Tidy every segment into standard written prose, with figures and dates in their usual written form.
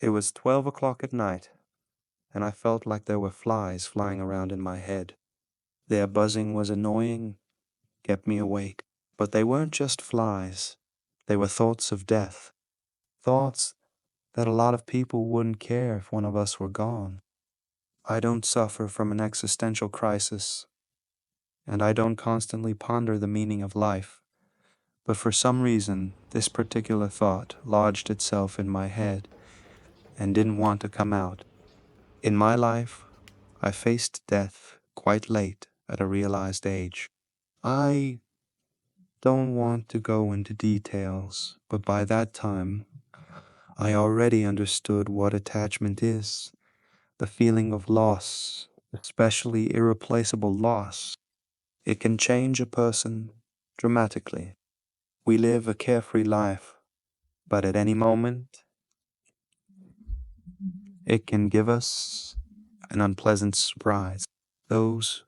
It was 12 o'clock at night, and I felt like there were flies flying around in my head. Their buzzing was annoying, kept me awake. But they weren't just flies. They were thoughts of death. Thoughts that a lot of people wouldn't care if one of us were gone. I don't suffer from an existential crisis, and I don't constantly ponder the meaning of life. But for some reason, this particular thought lodged itself in my head and didn't want to come out. In my life, I faced death quite late at a realized age. I don't want to go into details, but by that time, I already understood what attachment is, the feeling of loss, especially irreplaceable loss. It can change a person dramatically. We live a carefree life, but at any moment, it can give us an unpleasant surprise. Those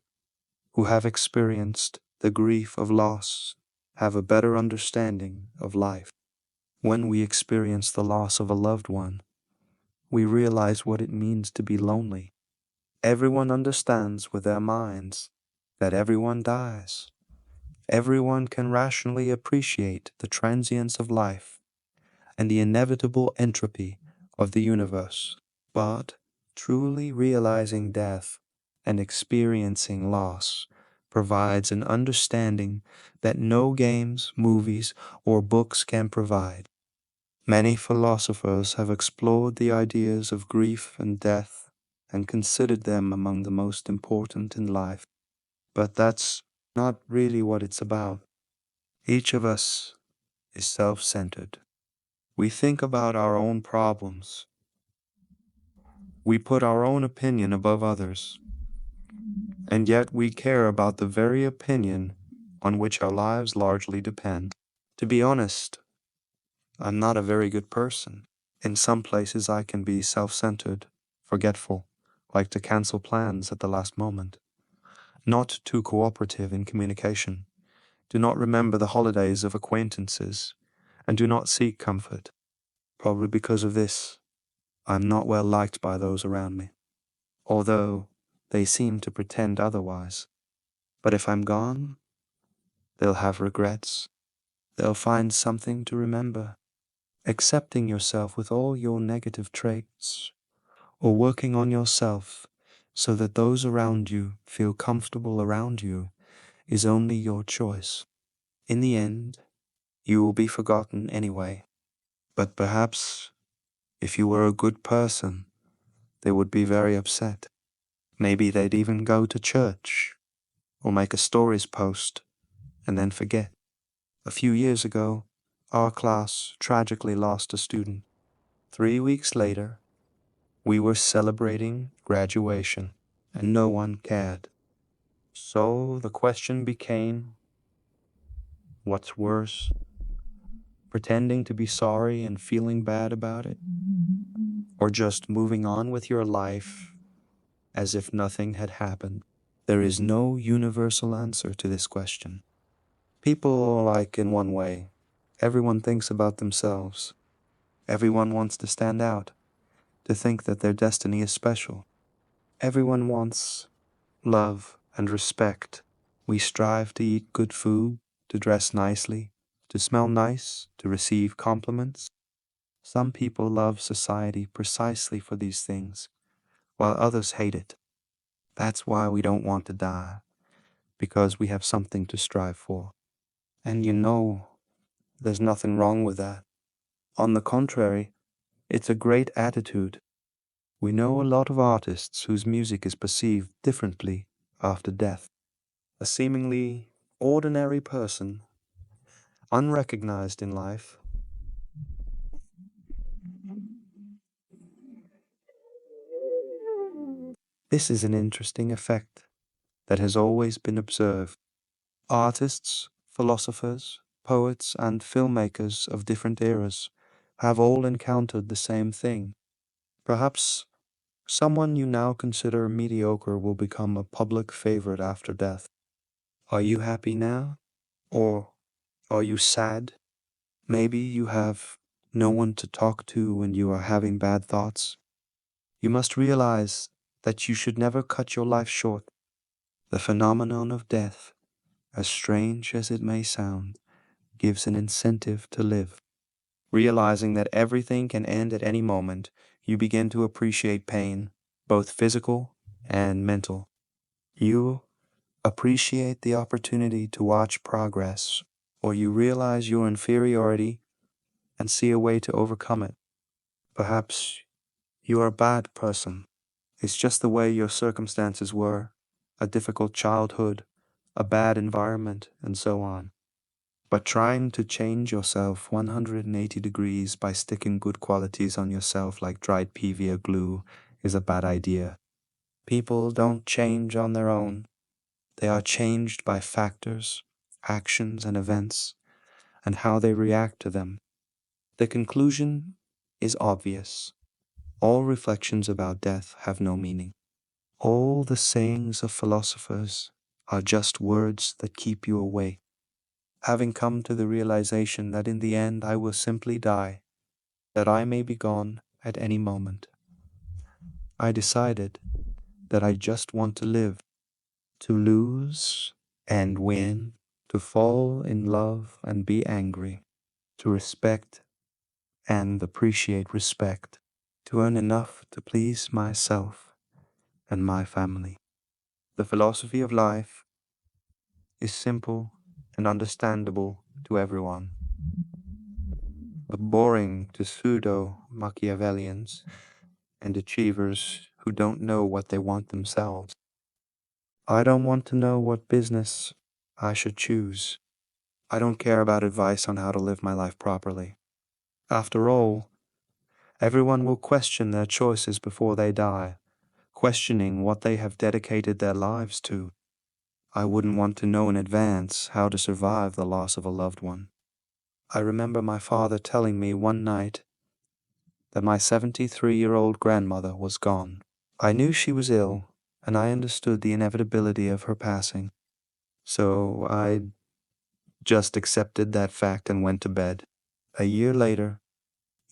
who have experienced the grief of loss have a better understanding of life. When we experience the loss of a loved one, we realize what it means to be lonely. Everyone understands with their minds that everyone dies. Everyone can rationally appreciate the transience of life and the inevitable entropy of the universe. But truly realizing death and experiencing loss provides an understanding that no games, movies, or books can provide. Many philosophers have explored the ideas of grief and death and considered them among the most important in life. But that's not really what it's about. Each of us is self-centered. We think about our own problems. We put our own opinion above others. And yet we care about the very opinion on which our lives largely depend. To be honest, I'm not a very good person. In some places I can be self-centered, forgetful, like to cancel plans at the last moment. Not too cooperative in communication. Do not remember the holidays of acquaintances, and do not seek comfort. Probably because of this, I'm not well liked by those around me, although they seem to pretend otherwise. But if I'm gone, they'll have regrets. They'll find something to remember. Accepting yourself with all your negative traits, or working on yourself so that those around you feel comfortable around you, is only your choice. In the end, you will be forgotten anyway. But perhaps, if you were a good person, they would be very upset. Maybe they'd even go to church, or make a stories post, and then forget. A few years ago, our class tragically lost a student. 3 weeks later, we were celebrating graduation, and no one cared. So the question became, what's worse? Pretending to be sorry and feeling bad about it? Or just moving on with your life as if nothing had happened? There is no universal answer to this question. People are like in one way. Everyone thinks about themselves. Everyone wants to stand out, to think that their destiny is special. Everyone wants love and respect. We strive to eat good food, to dress nicely, to smell nice, to receive compliments. Some people love society precisely for these things, while others hate it. That's why we don't want to die, because we have something to strive for. And there's nothing wrong with that. On the contrary, it's a great attitude. We know a lot of artists whose music is perceived differently after death. A seemingly ordinary person, unrecognized in life, this is an interesting effect that has always been observed. Artists, philosophers, poets, and filmmakers of different eras have all encountered the same thing. Perhaps someone you now consider mediocre will become a public favorite after death. Are you happy now? Or are you sad? Maybe you have no one to talk to when you are having bad thoughts. You must realize that you should never cut your life short. The phenomenon of death, as strange as it may sound, gives an incentive to live. Realizing that everything can end at any moment, you begin to appreciate pain, both physical and mental. You appreciate the opportunity to watch progress, or you realize your inferiority and see a way to overcome it. Perhaps you are a bad person. It's just the way your circumstances were, a difficult childhood, a bad environment, and so on. But trying to change yourself 180 degrees by sticking good qualities on yourself like dried PVA glue is a bad idea. People don't change on their own. They are changed by factors, actions, and events, and how they react to them. The conclusion is obvious. All reflections about death have no meaning. All the sayings of philosophers are just words that keep you awake. Having come to the realization that in the end I will simply die, that I may be gone at any moment, I decided that I just want to live, to lose and win, to fall in love and be angry, to respect and appreciate respect, to earn enough to please myself and my family. The philosophy of life is simple and understandable to everyone, but boring to pseudo-Machiavellians and achievers who don't know what they want themselves. I don't want to know what business I should choose. I don't care about advice on how to live my life properly. After all, everyone will question their choices before they die, questioning what they have dedicated their lives to. I wouldn't want to know in advance how to survive the loss of a loved one. I remember my father telling me one night that my 73-year-old grandmother was gone. I knew she was ill, and I understood the inevitability of her passing. So I just accepted that fact and went to bed. A year later,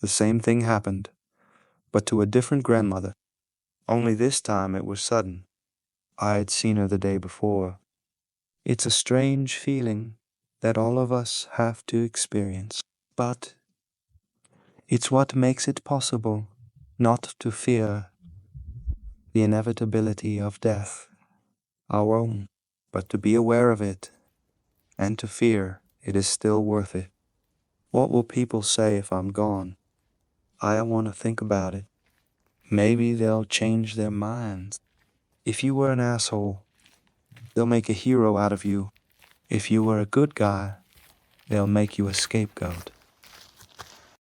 the same thing happened, but to a different grandmother. Only this time it was sudden. I had seen her the day before. It's a strange feeling that all of us have to experience, but it's what makes it possible not to fear the inevitability of death, our own, but to be aware of it and to fear it is still worth it. What will people say if I'm gone? I want to think about it. Maybe they'll change their minds. If you were an asshole, they'll make a hero out of you. If you were a good guy, they'll make you a scapegoat.